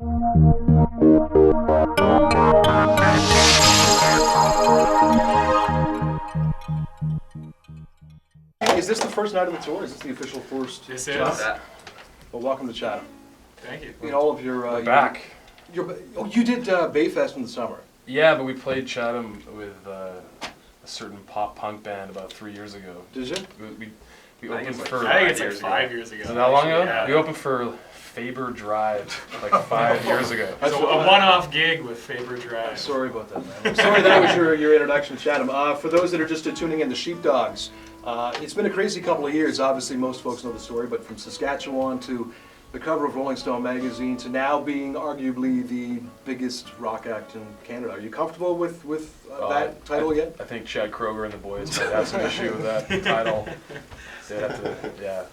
Is this the first night of the tour? Is this the official first? This is. Well, welcome to Chatham. Thank you. In all of your, We're back. you did Bayfest in the summer. Yeah, but we played Chatham with a certain pop punk band about 3 years ago. Did you? We opened for. I think it's like 5 years ago. Is it that long ago? Yeah. We opened for Faber Drive like 5 years ago. It's a one-off gig with Faber Drive. Sorry about that, man. I'm sorry that was your introduction to Chatham. For those that are just tuning in, the Sheepdogs. It's been a crazy couple of years. Obviously, most folks know the story, but from Saskatchewan to the cover of Rolling Stone magazine to now being arguably the biggest rock act in Canada. Are you comfortable with that title yet? I think Chad Kroger and the boys might have some issue with that title. They have to, yeah.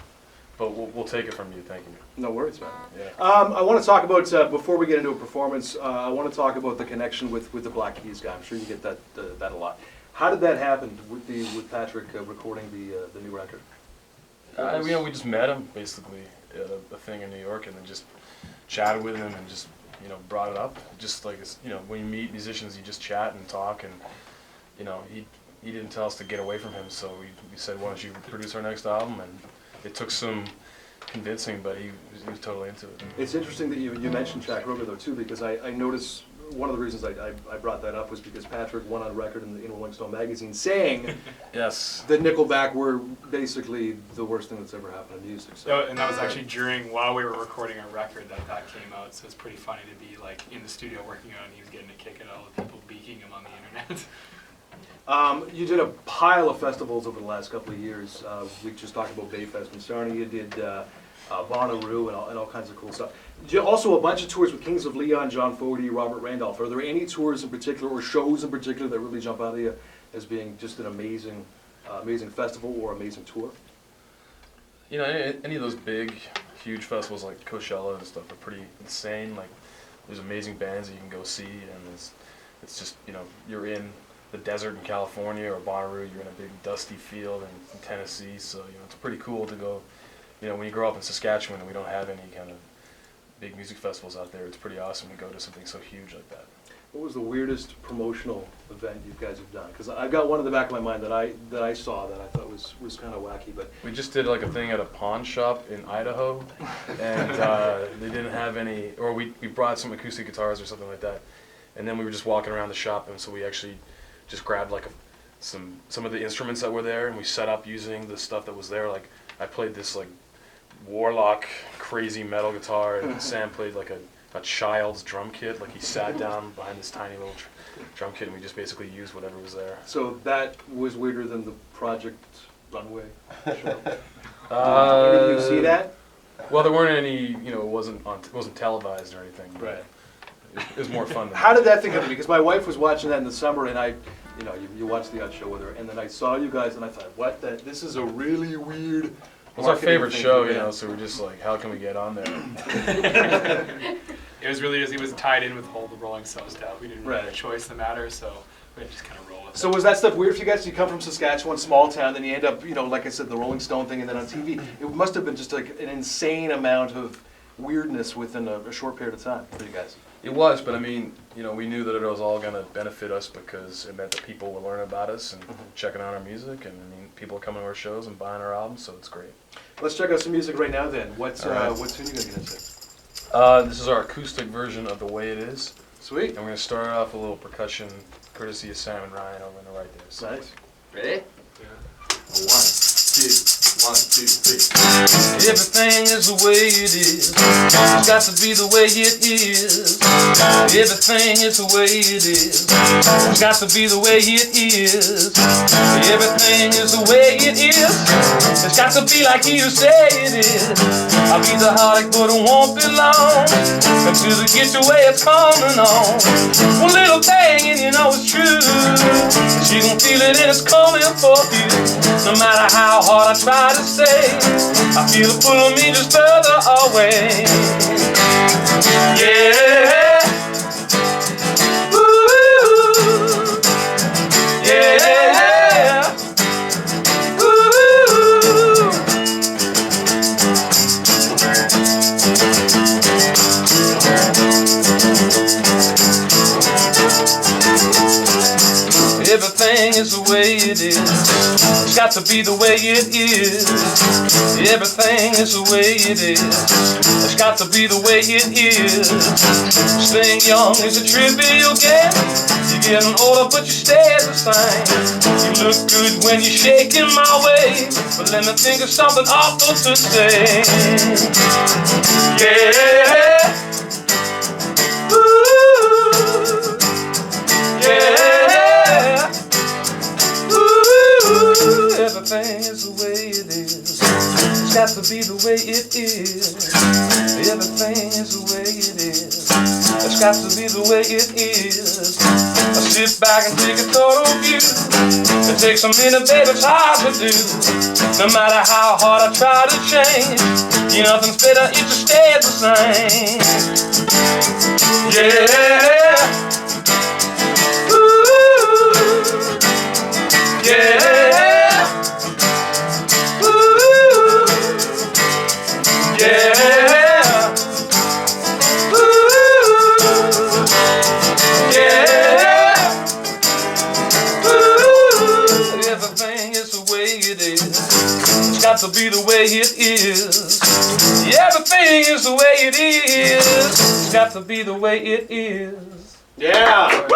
But we'll take it from you. Thank you. No worries, man. Yeah. I want to talk about, before we get into a performance, I want to talk about the connection with the Black Keys guy. I'm sure you get that a lot. How did that happen with Patrick recording the new record? We just met him basically at a thing in New York, and then just chatted with him and just brought it up. Just like when you meet musicians, you just chat and talk, and he didn't tell us to get away from him, so we said, why don't you produce our next album? And it took some convincing, but he was totally into it. It's interesting that you mentioned Chad Kroger though too, because I noticed one of the reasons I brought that up was because Patrick went on record in Rolling Stone magazine saying yes, that Nickelback were basically the worst thing that's ever happened in music. So. And that was actually while we were recording our record that came out, so it's pretty funny to be like in the studio working on it, and he was getting a kick at all the people beaking him on the internet. You did a pile of festivals over the last couple of years. We just talked about Bayfest and Sarnia. You did Bonnaroo and all kinds of cool stuff. Also a bunch of tours with Kings of Leon, John Fogerty, Robert Randolph. Are there any tours in particular or shows in particular that really jump out at you as being just an amazing festival or amazing tour? Any of those big, huge festivals like Coachella and stuff are pretty insane. Like, there's amazing bands that you can go see, and it's just, you're in the desert in California or Bonnaroo, you're in a big dusty field in Tennessee, so, it's pretty cool to go. When you grow up in Saskatchewan and we don't have any kind of big music festivals out there, it's pretty awesome to go to something so huge like that. What was the weirdest promotional event you guys have done? Because I've got one in the back of my mind that I saw that I thought was kind of wacky. But we just did like a thing at a pawn shop in Idaho, and they didn't have any, or we brought some acoustic guitars or something like that, and then we were just walking around the shop, and so we actually just grabbed like some of the instruments that were there, and we set up using the stuff that was there. Like, I played this like Warlock crazy metal guitar, and Sam played like a child's drum kit. Like, he sat down behind this tiny little drum kit, and we just basically used whatever was there. So that was weirder than the Project Runway show. Did you see that? Well, there weren't any. It wasn't televised or anything. Right. It was more fun. How did that thing happen? Because my wife was watching that in the summer, and you watch the odd show with her, and then I saw you guys, and I thought, what? This is a really weird. It was our favorite show, so we're just like, how can we get on there? It was really just, it was tied in with all the Rolling Stone stuff. We didn't really have a Right. choice in the matter, so we had to just kind of roll with it. So was that stuff weird for you guys? You come from Saskatchewan, small town, then you end up, like I said, the Rolling Stone thing, and then on TV. It must have been just like an insane amount of weirdness within a short period of time for you guys. It was, but I mean, we knew that it was all going to benefit us because it meant that people would learn about us and checking out our music, and people are coming to our shows and buying our albums, so it's great. Let's check out some music right now then. What tune are you going to get into? This is our acoustic version of The Way It Is. Sweet. And we're going to start off with a little percussion courtesy of Sam and Ryan over on the right there. So. Nice. Ready? Yeah. 1, 2, 3. Everything is the way it is. It's got to be the way it is. Everything is the way it is. It's got to be the way it is. Everything is the way it is. It's got to be like you say it is. I'll be the heartache, but it won't be long until it gets your way it's coming on. One little thing, and it's true. She gon' feel it, and it's coming for you. No matter how hard I try to stay, I feel it pulling me just further away. Yeah. Ooh. Yeah. Ooh. Everything is the way it is. It's got to be the way it is. Everything is the way it is. It's got to be the way it is. Staying young is a trivial game. You're getting older, but you stay the same. You look good when you're shaking my way, but let me think of something awful to say. Yeah. Ooh. Yeah. Ooh. Everything is the way it is. It's got to be the way it is. Everything is the way it is. It's got to be the way it is. I sit back and take a total view. It takes a minute, baby, it's hard to do. No matter how hard I try to change, nothing's better, it just stays the same. Yeah. Ooh. Yeah. Ooh. Yeah. Ooh. Yeah. Ooh. Everything is the way it is. It's got to be the way it is. Everything is the way it is. It's got to be the way it is. Yeah.